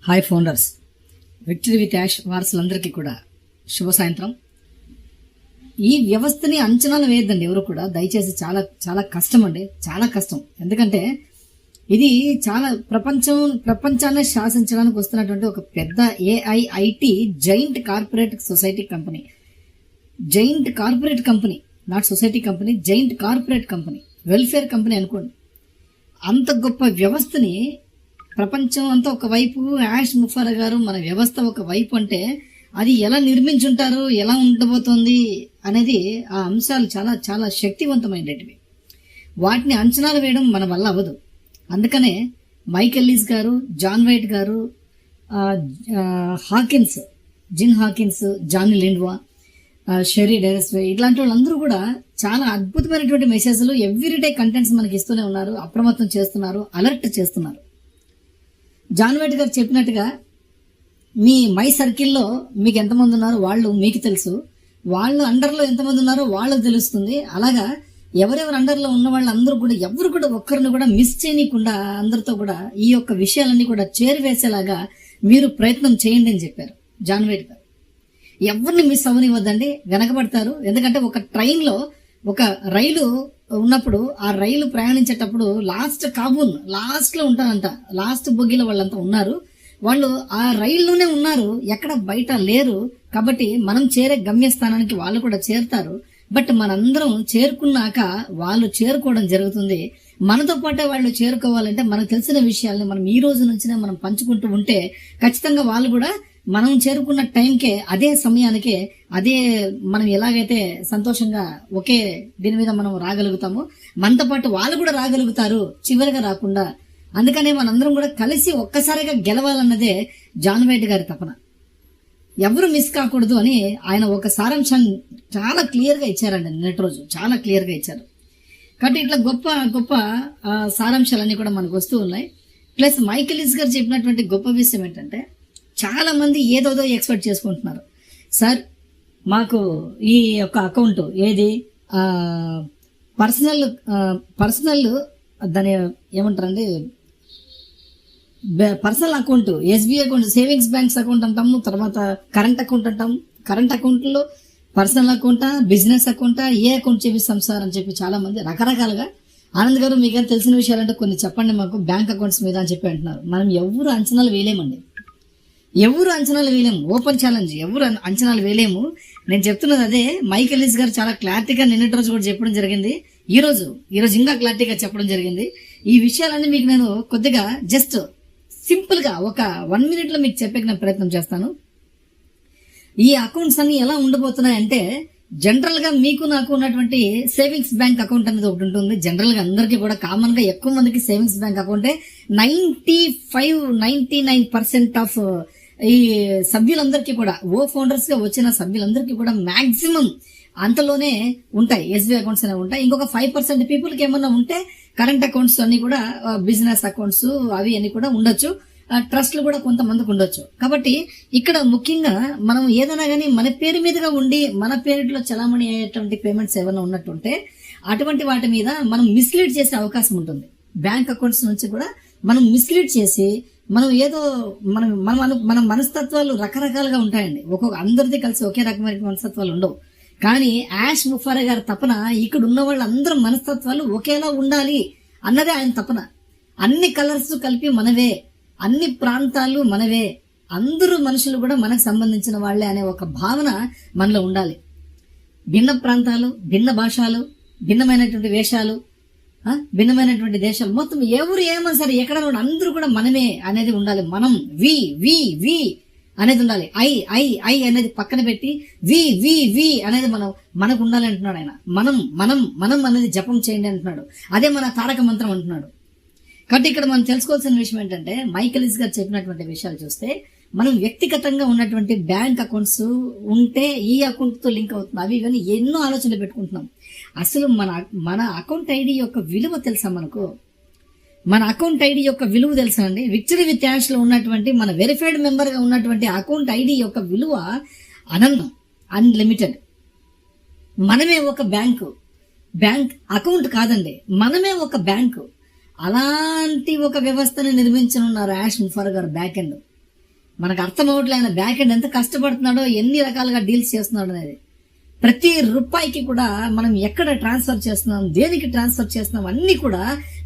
Hi founders, victory with Ash వారసులందరికీ కూడా శుభ సాయంత్రం. ఈ వ్యవస్థని అంచనాలు వేయద్దండి ఎవరు కూడా, దయచేసి. చాలా చాలా కష్టం అండి, చాలా కష్టం. ఎందుకంటే ఇది చాలా ప్రపంచాన్ని శాసించడానికి వస్తున్నటువంటి ఒక పెద్ద AIIT giant corporate society company. Giant corporate company, not society company, giant corporate company, welfare company అనుకోండి. అంత గొప్ప వ్యవస్థని ప్రపంచం అంతా ఒకవైపు, యాష్ ముఫారా గారు మన వ్యవస్థ ఒకవైపు అంటే అది ఎలా నిర్మించుంటారు, ఎలా ఉండబోతోంది అనేది ఆ అంశాలు చాలా చాలా శక్తివంతమైనవి. వాటిని అంచనాలు వేయడం మన వల్ల అవ్వదు. అందుకనే మైక్ ఎల్లిస్ గారు, జాన్ వైట్ గారు, హాకిన్స్, జిన్ హాకిన్స్, జానీ లిండ్వా, షెరీ డెరెస్వే, ఇట్లాంటి వాళ్ళందరూ కూడా చాలా అద్భుతమైనటువంటి మెసేజ్లు ఎవ్రీడే కంటెంట్స్ మనకి ఇస్తూనే ఉన్నారు, అప్రమత్తం చేస్తున్నారు, అలర్ట్ చేస్తున్నారు. జాన్ వైట్ గారు చెప్పినట్టుగా మీ మై సర్కిల్లో మీకు ఎంతమంది ఉన్నారో వాళ్ళు మీకు తెలుసు, వాళ్ళు అండర్లో ఎంతమంది ఉన్నారో వాళ్ళకు తెలుస్తుంది. అలాగా ఎవరెవరు అండర్లో ఉన్న వాళ్ళందరూ కూడా ఎవరు కూడా ఒక్కరిని కూడా మిస్ చేయనీయకుండా అందరితో కూడా ఈ యొక్క విషయాలన్నీ కూడా చేరువేసేలాగా మీరు ప్రయత్నం చేయండి అని చెప్పారు జాన్ వైట్ గారు. ఎవరిని మిస్ అవ్వనివ్వద్దండి, వెనకబడతారు. ఎందుకంటే ఒక ట్రైన్లో ఒక రైలు ఉన్నప్పుడు ఆ రైలు ప్రయాణించేటప్పుడు లాస్ట్ లో ఉంటారంట, లాస్ట్ బొగ్గిలో వాళ్ళంతా ఉన్నారు. వాళ్ళు ఆ రైల్లోనే ఉన్నారు, ఎక్కడ బయట లేరు. కాబట్టి మనం చేరే గమ్యస్థానానికి వాళ్ళు కూడా చేరుతారు. బట్ మనందరం చేరుకున్నాక వాళ్ళు చేరుకోవడం జరుగుతుంది. మనతో పాటే వాళ్ళు చేరుకోవాలంటే మనకు తెలిసిన విషయాల్ని మనం ఈ రోజు నుంచినే మనం పంచుకుంటూ ఉంటే ఖచ్చితంగా వాళ్ళు కూడా మనం చేరుకున్న టైంకే, అదే సమయానికే, అదే మనం ఎలాగైతే సంతోషంగా ఒకే దీని మీద మనం రాగలుగుతామో మనతో పాటు వాళ్ళు కూడా రాగలుగుతారు, చివరిగా రాకుండా. అందుకనే మనందరం కూడా కలిసి ఒక్కసారిగా గెలవాలన్నదే జాన్ వైట్ గారి తపన. ఎవరు మిస్ కాకూడదు అని ఆయన ఒక సారాంశాన్ని చాలా క్లియర్ గా ఇచ్చారండి. నిన్నటి రోజు చాలా క్లియర్ గా ఇచ్చారు. కాబట్టి ఇట్లా గొప్ప గొప్ప సారాంశాలన్నీ కూడా మనకు వస్తూ ఉన్నాయి. ప్లస్ మైక్ ఎల్లిస్ గారు చెప్పినటువంటి గొప్ప విషయం ఏంటంటే, చాలా మంది ఏదోదో ఎక్స్పెక్ట్ చేసుకుంటున్నారు. సార్ మాకు ఈ యొక్క అకౌంట్ ఏది పర్సనల్ దాని ఏమంటారండి, personal account, SBI account, savings banks account అంటాము, తర్వాత కరెంట్ అకౌంట్ అంటాం. కరెంట్ అకౌంట్లో పర్సనల్ అకౌంటా, బిజినెస్ అకౌంటా, ఏ అకౌంట్ చేపిస్తాం సార్ అని చెప్పి చాలా మంది రకరకాలుగా. ఆనంద్ గారు మీకేం తెలిసిన విషయాలంటే కొన్ని చెప్పండి మాకు బ్యాంక్ అకౌంట్స్ మీద అని చెప్పి అంటున్నారు. మనం ఎవరు అంచనాలు వేయలేమండి, ఎవరు అంచనాలు వేయలేము. ఓపెన్ ఛాలెంజ్, ఎవరు అంచనాలు వేయలేము. నేను చెప్తున్నది అదే. మైక్ ఎల్లిస్ గారు చాలా క్లారిటీగా నిన్నటి రోజు కూడా చెప్పడం జరిగింది, ఈ రోజు ఇంకా క్లారిటీగా చెప్పడం జరిగింది. ఈ విషయాలన్నీ మీకు నేను కొద్దిగా జస్ట్ సింపుల్ గా ఒక 1 minute లో మీకు చెప్పే ప్రయత్నం చేస్తాను. ఈ అకౌంట్స్ అన్ని ఎలా ఉండబోతున్నాయి అంటే, జనరల్ గా మీకు నాకు ఉన్నటువంటి సేవింగ్స్ బ్యాంక్ అకౌంట్ అనేది ఒకటి ఉంటుంది. జనరల్ గా అందరికీ కూడా కామన్ గా ఎక్కువ మందికి సేవింగ్స్ బ్యాంక్ అకౌంటే 99% ఆఫ్ ఈ సభ్యులందరికీ కూడా, ఫౌండర్స్ గా వచ్చిన సభ్యులందరికీ కూడా మాక్సిమం అంతలోనే ఉంటాయి, ఎస్బీఐ అకౌంట్స్ అనేవి ఉంటాయి. ఇంకొక 5% పీపుల్ కి ఏమన్నా ఉంటే కరెంట్ అకౌంట్స్ అన్ని కూడా, బిజినెస్ అకౌంట్స్ అవి అన్ని కూడా ఉండొచ్చు, ట్రస్ట్లు కూడా కొంతమందికి ఉండొచ్చు. కాబట్టి ఇక్కడ ముఖ్యంగా మనం ఏదైనా కానీ మన పేరు మీదుగా ఉండి మన పేరులో చలామణి అయ్యేటువంటి పేమెంట్స్ ఏమైనా ఉన్నట్టుంటే అటువంటి వాటి మీద మనం మిస్లీడ్ చేసే అవకాశం ఉంటుంది. బ్యాంక్ అకౌంట్స్ నుంచి కూడా మనం మిస్లీడ్ చేసి మనం ఏదో మన మనస్తత్వాలు రకరకాలుగా ఉంటాయండి. అందరిది కలిసి ఒకే రకమైన మనస్తత్వాలు ఉండవు. కానీ యాష్ ముఫారా గారి తపన ఇక్కడ ఉన్న వాళ్ళందరూ మనస్తత్వాలు ఒకేలా ఉండాలి అన్నదే ఆయన తపన. అన్ని కలర్స్ కలిపి మనవే, అన్ని ప్రాంతాలు మనవే, అందరూ మనుషులు కూడా మనకు సంబంధించిన వాళ్లే అనే ఒక భావన మనలో ఉండాలి. భిన్న ప్రాంతాలు, భిన్న భాషలు, భిన్నమైనటువంటి వేషాలు, భిన్నమైనటువంటి దేశాలు, మొత్తం ఎవరు ఏమన్నా సరే ఎక్కడ అందరూ కూడా మనమే అనేది ఉండాలి. మనం వి అనేది ఉండాలి. ఐ అనేది పక్కన పెట్టి వి అనేది మనకు ఉండాలి అంటున్నాడు ఆయన. మనం అనేది జపం చేయండి అంటున్నాడు. అదే మన తారక మంత్రం అంటున్నాడు. కాబట్టి ఇక్కడ మనం తెలుసుకోవాల్సిన విషయం ఏంటంటే, మైక్ ఎల్లిస్ గారు చెప్పినటువంటి విషయాలు చూస్తే, మనం వ్యక్తిగతంగా ఉన్నటువంటి బ్యాంక్ అకౌంట్స్ ఉంటే ఈ అకౌంట్ తో లింక్ అవుతుంది, అవి ఇవన్నీ ఎన్నో ఆలోచనలు పెట్టుకుంటున్నాం. అసలు మన అకౌంట్ ఐడి యొక్క విలువ తెలుసా మనకు? మన అకౌంట్ ఐడి యొక్క విలువ తెలుసా అండి? విక్టరీ విత్ యాష్ లో ఉన్నటువంటి మన వెరిఫైడ్ మెంబర్ గా ఉన్నటువంటి అకౌంట్ ఐడి యొక్క విలువ అనంతం, అన్లిమిటెడ్. మనమే ఒక బ్యాంక్ అకౌంట్ కాదండి, మనమే ఒక బ్యాంకు. అలాంటి ఒక వ్యవస్థను నిర్మించనున్నారు యాష్ ముఫారా గారు బ్యాక్ ఎండ్. మనకు అర్థం అవట్లే ఆయన బ్యాక్ ఎండ్ ఎంత కష్టపడుతున్నాడో, ఎన్ని రకాలుగా డీల్స్ చేస్తున్నాడు అనేది. ప్రతి రూపాయికి కూడా మనం ఎక్కడ ట్రాన్స్ఫర్ చేస్తున్నాం, దేనికి ట్రాన్స్ఫర్ చేస్తున్నాం అన్ని కూడా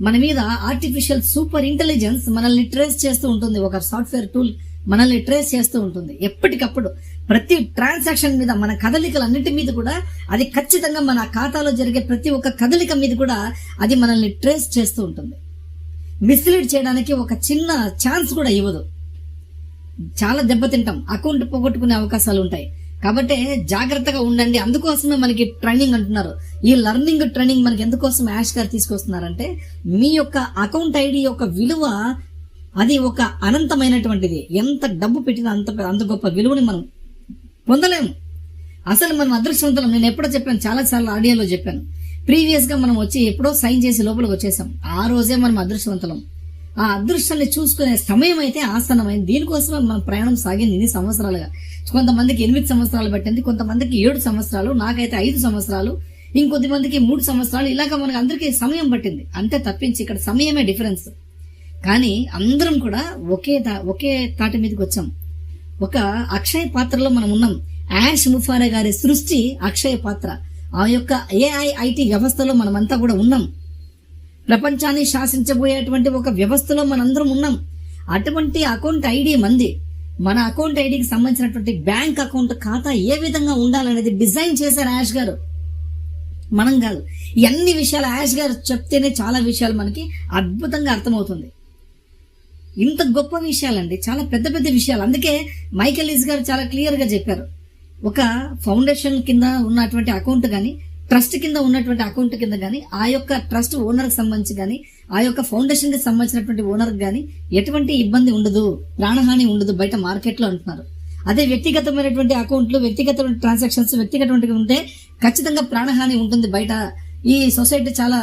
మన మీద ఆర్టిఫిషియల్ సూపర్ ఇంటెలిజెన్స్ మనల్ని ట్రేస్ చేస్తూ ఉంటుంది. ఒక సాఫ్ట్వేర్ టూల్ మనల్ని ట్రేస్ చేస్తూ ఉంటుంది ఎప్పటికప్పుడు. ప్రతి ట్రాన్సాక్షన్ మీద, మన కదలికలన్నిటి మీద కూడా అది ఖచ్చితంగా మన ఖాతాలో జరిగే ప్రతి ఒక్క కదలిక మీద కూడా అది మనల్ని ట్రేస్ చేస్తూ ఉంటుంది. మిస్లీడ్ చేయడానికి ఒక చిన్న ఛాన్స్ కూడా ఇవ్వదు. చాలా దెబ్బతింటాం, అకౌంట్ పోగొట్టుకునే అవకాశాలు ఉంటాయి. కాబట్టి జాగ్రత్తగా ఉండండి. అందుకోసమే మనకి ట్రైనింగ్ అంటున్నారు. ఈ లర్నింగ్ ట్రైనింగ్ మనకి ఎందుకోసం యాష్ గారు తీసుకొస్తున్నారంటే, మీ యొక్క అకౌంట్ ఐడి యొక్క విలువ అది ఒక అనంతమైనటువంటిది. ఎంత డబ్బు పెట్టినా అంత గొప్ప విలువని మనం పొందలేము. అసలు మనం అదృష్టవంతులం. నేను ఎప్పుడో చెప్పాను, చాలా సార్లు ఆడియోలో చెప్పాను. ప్రీవియస్ గా మనం వచ్చి ఎప్పుడో సైన్ చేసి లోపలికి వచ్చేసాం. ఆ రోజే మనం అదృష్టవంతులం. ఆ అదృష్టాన్ని చూసుకునే సమయం అయితే ఆసన్నమైంది. దీనికోసమే మన ప్రయాణం సాగింది ఇన్ని సంవత్సరాలుగా. కొంతమందికి 8 సంవత్సరాలు పట్టింది, కొంతమందికి 7 సంవత్సరాలు, నాకైతే 5 సంవత్సరాలు, ఇంకొద్ది మందికి 3 సంవత్సరాలు. ఇలాగ మనకు అందరికీ సమయం పట్టింది అంతే తప్పించి ఇక్కడ సమయమే డిఫరెన్స్. కానీ అందరం కూడా ఒకే తాటి మీదకి వచ్చాం. ఒక అక్షయ పాత్రలో మనం ఉన్నాం. యాష్ ముఫారా గారి సృష్టి అక్షయ పాత్ర. ఆ యొక్క AI వ్యవస్థలో మనమంతా కూడా ఉన్నాం. ప్రపంచాన్ని శాసించబోయేటువంటి ఒక వ్యవస్థలో మనందరం ఉన్నాం. అటువంటి అకౌంట్ ఐడి మంది. మన అకౌంట్ ఐడికి సంబంధించినటువంటి బ్యాంక్ అకౌంట్ ఖాతా ఏ విధంగా ఉండాలనేది డిజైన్ చేశారు యాష్ గారు, మనం కాదు. ఇన్ని విషయాలు యాష్ గారు చెప్తేనే చాలా విషయాలు మనకి అద్భుతంగా అర్థమవుతుంది. ఇంత గొప్ప విషయాలండి, చాలా పెద్ద పెద్ద విషయాలు. అందుకే మైకేల్ ఈజ్ గారు చాలా క్లియర్ గా చెప్పారు. ఒక ఫౌండేషన్ కింద ఉన్నటువంటి అకౌంట్ గానీ, ట్రస్ట్ కింద ఉన్నటువంటి అకౌంట్ కింద గానీ, ఆ యొక్క ట్రస్ట్ ఓనర్ కి సంబంధించి గానీ, ఆ యొక్క ఫౌండేషన్ కి సంబంధించినటువంటి ఓనర్ గానీ ఎటువంటి ఇబ్బంది ఉండదు, ప్రాణహాని ఉండదు బయట మార్కెట్ లో అంటున్నారు. అదే వ్యక్తిగతమైనటువంటి అకౌంట్లు, వ్యక్తిగతమైన ట్రాన్సాక్షన్స్ వ్యక్తిగతమైనవి ఉంటే ఖచ్చితంగా ప్రాణహాని ఉంటుంది బయట. ఈ సొసైటీ చాలా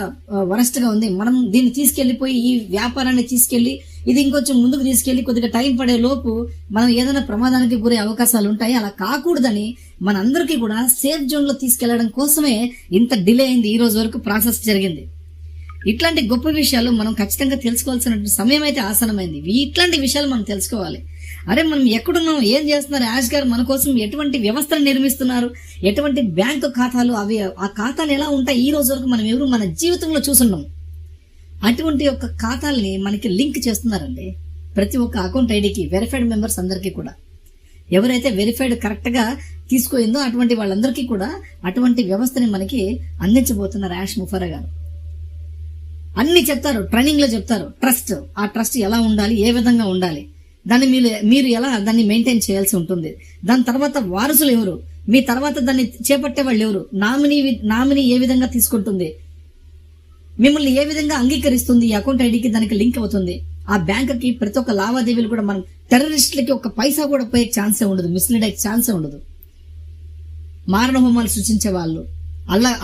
వరస్ట్ గా ఉంది. మనం దీన్ని తీసుకెళ్లిపోయి ఈ వ్యాపారాన్ని తీసుకెళ్లి ఇది ఇంకొంచెం ముందుకు తీసుకెళ్లి కొద్దిగా టైం పడే లోపు మనం ఏదైనా ప్రమాదానికి గురే అవకాశాలు ఉంటాయి. అలా కాకూడదని మనందరికీ కూడా సేఫ్ జోన్ లో తీసుకెళ్లడం కోసమే ఇంత డిలే అయింది. ఈ రోజు వరకు ప్రాసెస్ జరిగింది. ఇట్లాంటి గొప్ప విషయాలు మనం ఖచ్చితంగా తెలుసుకోవాల్సిన సమయం అయితే ఆసనమైంది. ఇట్లాంటి విషయాలు మనం తెలుసుకోవాలి. అరే మనం ఎక్కడున్నాం, ఏం చేస్తున్నారు, యాష్ గారు మన కోసం ఎటువంటి వ్యవస్థను నిర్మిస్తున్నారు, ఎటువంటి బ్యాంకు ఖాతాలు, అవి ఆ ఖాతాలు ఎలా ఉంటాయి, ఈ రోజు వరకు మనం ఎవరు మన జీవితంలో చూసున్నాం. అటువంటి ఒక ఖాతాల్ని మనకి లింక్ చేస్తున్నారండి ప్రతి ఒక్క అకౌంట్ ఐడికి, వెరిఫైడ్ మెంబర్స్ అందరికీ కూడా. ఎవరైతే వెరిఫైడ్ కరెక్ట్ గా తీసుకోయిందో అటువంటి వాళ్ళందరికీ కూడా అటువంటి వ్యవస్థని మనకి అందించబోతున్నారు యాష్ ముఫారా గారు. అన్ని చెప్తారు, ట్రైనింగ్ లో చెప్తారు. ట్రస్ట్, ఆ ట్రస్ట్ ఎలా ఉండాలి, ఏ విధంగా ఉండాలి, దాన్ని మీరు ఎలా దాన్ని మెయింటైన్ చేయాల్సి ఉంటుంది. దాని తర్వాత వారసులు ఎవరు, మీ తర్వాత దాన్ని చేపట్టే వాళ్ళు ఎవరు, నామినీ ఏ విధంగా తీసుకుంటుంది, మిమ్మల్ని ఏ విధంగా అంగీకరిస్తుంది, ఈ అకౌంట్ ఐడికి దానికి లింక్ అవుతుంది. ఆ బ్యాంకుకి ప్రతి ఒక్క లావాదేవీలు కూడా మనం టెర్రరిస్టులకి ఒక పైసా కూడా పోయే ఛాన్సే ఉండదు, మిస్లీడ్ అయ్యే ఛాన్సే ఉండదు. మారణహోమాలు సృష్టించే వాళ్ళు,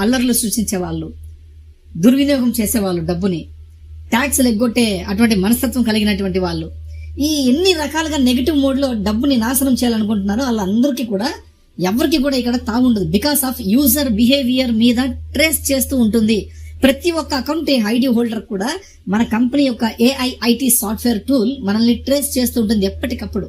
అల్లర్లు సృష్టించే వాళ్ళు, దుర్వినియోగం చేసేవాళ్ళు, డబ్బుని ట్యాక్స్లు ఎగ్గొట్టే అటువంటి మనస్తత్వం కలిగినటువంటి వాళ్ళు, ఈ ఎన్ని రకాలుగా నెగిటివ్ మోడ్ లో డబ్బుని నాశనం చేయాలనుకుంటున్నారో వాళ్ళందరికీ కూడా ఎవరికి కూడా ఇక్కడ తాగుండదు. బికాస్ ఆఫ్ యూజర్ బిహేవియర్ మీద ట్రేస్ చేస్తూ ఉంటుంది. ప్రతి ఒక్క అకౌంట్ ఐడి హోల్డర్ కూడా మన కంపెనీ యొక్క AI IT సాఫ్ట్వేర్ టూల్ మనల్ని ట్రేస్ చేస్తూ ఉంటుంది ఎప్పటికప్పుడు.